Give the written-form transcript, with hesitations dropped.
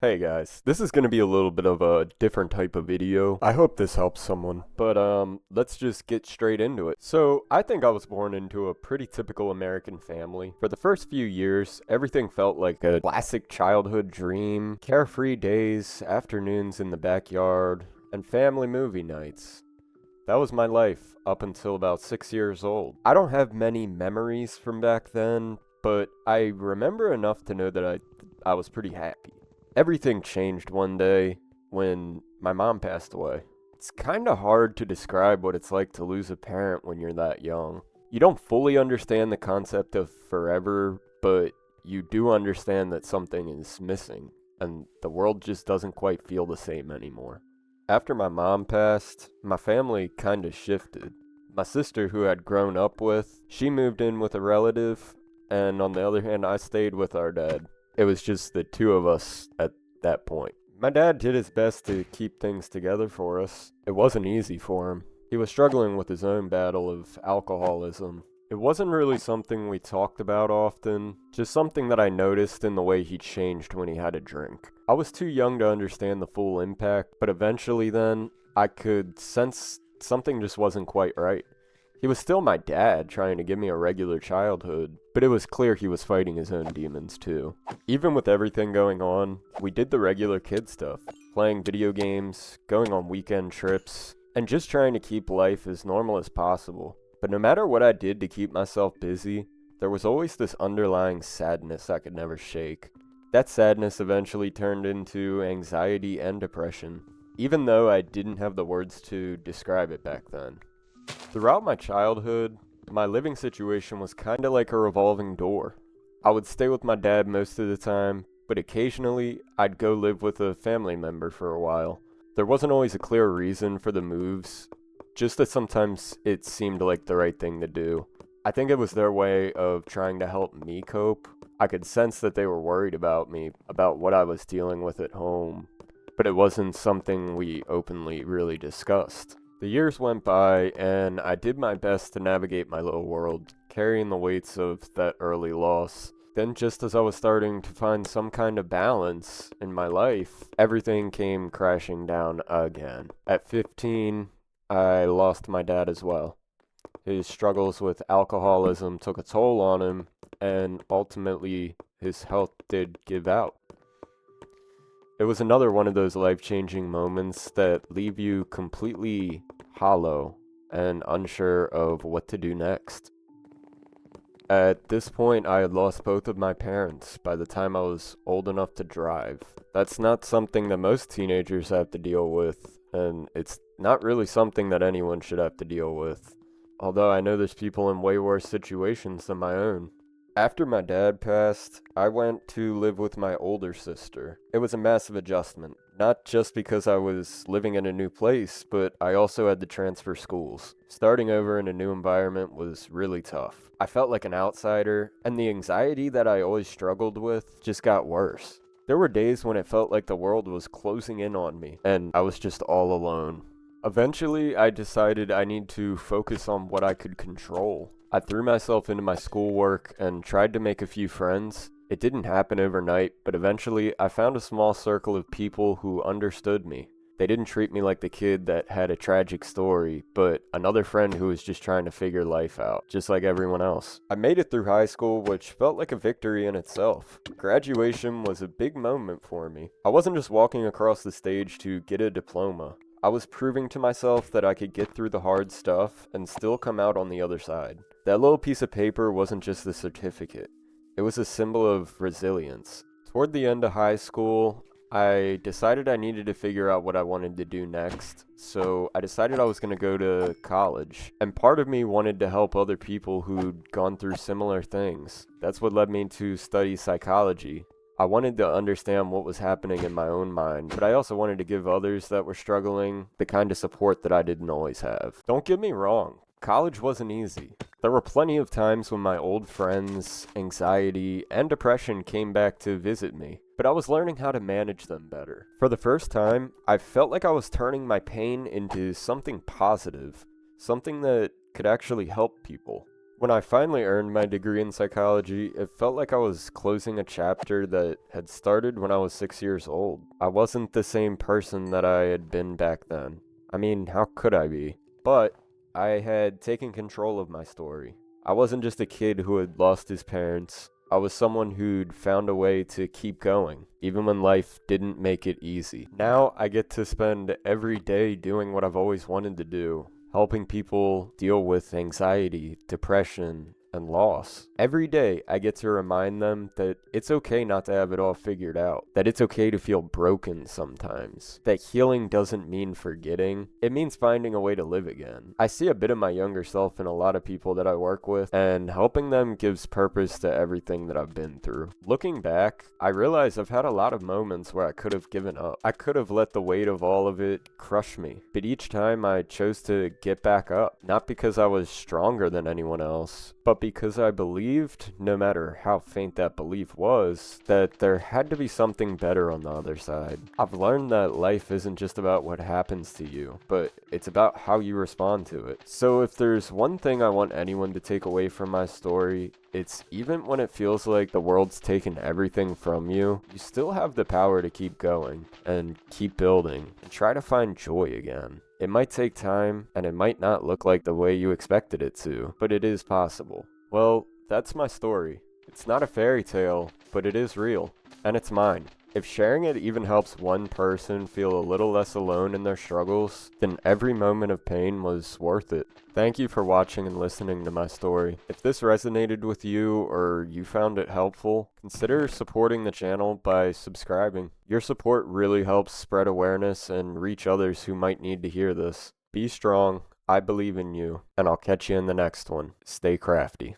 Hey guys, this is going to be a little bit of a different type of video. I hope this helps someone. But let's just get straight into it. So, I think I was born into a pretty typical American family. For the first few years, everything felt like a classic childhood dream. Carefree days, afternoons in the backyard, and family movie nights. That was my life up until about 6 years old. I don't have many memories from back then, but I remember enough to know that I was pretty happy. Everything changed one day when my mom passed away. It's kind of hard to describe what it's like to lose a parent when you're that young. You don't fully understand the concept of forever, but you do understand that something is missing, and the world just doesn't quite feel the same anymore. After my mom passed, my family kind of shifted. My sister, who I'd grown up with, she moved in with a relative, and on the other hand, I stayed with our dad. It was just the two of us at that point. My dad did his best to keep things together for us. It wasn't easy for him. He was struggling with his own battle of alcoholism. It wasn't really something we talked about often, just something that I noticed in the way he changed when he had a drink. I was too young to understand the full impact, but eventually then, I could sense something just wasn't quite right. He was still my dad, trying to give me a regular childhood, but it was clear he was fighting his own demons too. Even with everything going on, we did the regular kid stuff, playing video games, going on weekend trips, and just trying to keep life as normal as possible. But no matter what I did to keep myself busy, there was always this underlying sadness I could never shake. That sadness eventually turned into anxiety and depression, even though I didn't have the words to describe it back then. Throughout my childhood, my living situation was kinda like a revolving door. I would stay with my dad most of the time, but occasionally I'd go live with a family member for a while. There wasn't always a clear reason for the moves, just that sometimes it seemed like the right thing to do. I think it was their way of trying to help me cope. I could sense that they were worried about me, about what I was dealing with at home, but it wasn't something we openly really discussed. The years went by, and I did my best to navigate my little world, carrying the weights of that early loss. Then, just as I was starting to find some kind of balance in my life, everything came crashing down again. At 15, I lost my dad as well. His struggles with alcoholism took a toll on him, and ultimately, his health did give out. It was another one of those life-changing moments that leave you completely hollow and unsure of what to do next. At this point, I had lost both of my parents by the time I was old enough to drive. That's not something that most teenagers have to deal with, and it's not really something that anyone should have to deal with. Although I know there's people in way worse situations than my own. After my dad passed, I went to live with my older sister. It was a massive adjustment, not just because I was living in a new place, but I also had to transfer schools. Starting over in a new environment was really tough. I felt like an outsider, and the anxiety that I always struggled with just got worse. There were days when it felt like the world was closing in on me, and I was just all alone. Eventually, I decided I need to focus on what I could control. I threw myself into my schoolwork and tried to make a few friends. It didn't happen overnight, but eventually I found a small circle of people who understood me. They didn't treat me like the kid that had a tragic story, but another friend who was just trying to figure life out, just like everyone else. I made it through high school, which felt like a victory in itself. Graduation was a big moment for me. I wasn't just walking across the stage to get a diploma. I was proving to myself that I could get through the hard stuff and still come out on the other side. That little piece of paper wasn't just a certificate. It was a symbol of resilience. Toward the end of high school, I decided I needed to figure out what I wanted to do next, so I decided I was going to go to college. And part of me wanted to help other people who'd gone through similar things. That's what led me to study psychology. I wanted to understand what was happening in my own mind, but I also wanted to give others that were struggling the kind of support that I didn't always have. Don't get me wrong, college wasn't easy. There were plenty of times when my old friends, anxiety, and depression came back to visit me, but I was learning how to manage them better. For the first time, I felt like I was turning my pain into something positive, something that could actually help people. When I finally earned my degree in psychology, it felt like I was closing a chapter that had started when I was 6 years old. I wasn't the same person that I had been back then. I mean, how could I be? But I had taken control of my story. I wasn't just a kid who had lost his parents. I was someone who'd found a way to keep going, even when life didn't make it easy. Now I get to spend every day doing what I've always wanted to do, helping people deal with anxiety, depression, and loss. Every day, I get to remind them that it's okay not to have it all figured out, that it's okay to feel broken sometimes, that healing doesn't mean forgetting, it means finding a way to live again. I see a bit of my younger self in a lot of people that I work with, and helping them gives purpose to everything that I've been through. Looking back, I realize I've had a lot of moments where I could have given up. I could have let the weight of all of it crush me, but each time I chose to get back up, not because I was stronger than anyone else, but because I believed, no matter how faint that belief was, that there had to be something better on the other side. I've learned that life isn't just about what happens to you, but it's about how you respond to it. So if there's one thing I want anyone to take away from my story, it's even when it feels like the world's taken everything from you, you still have the power to keep going and keep building and try to find joy again. It might take time, and it might not look like the way you expected it to, but it is possible. Well, that's my story. It's not a fairy tale, but it is real, and it's mine. If sharing it even helps one person feel a little less alone in their struggles, then every moment of pain was worth it. Thank you for watching and listening to my story. If this resonated with you or you found it helpful, consider supporting the channel by subscribing. Your support really helps spread awareness and reach others who might need to hear this. Be strong, I believe in you, and I'll catch you in the next one. Stay crafty.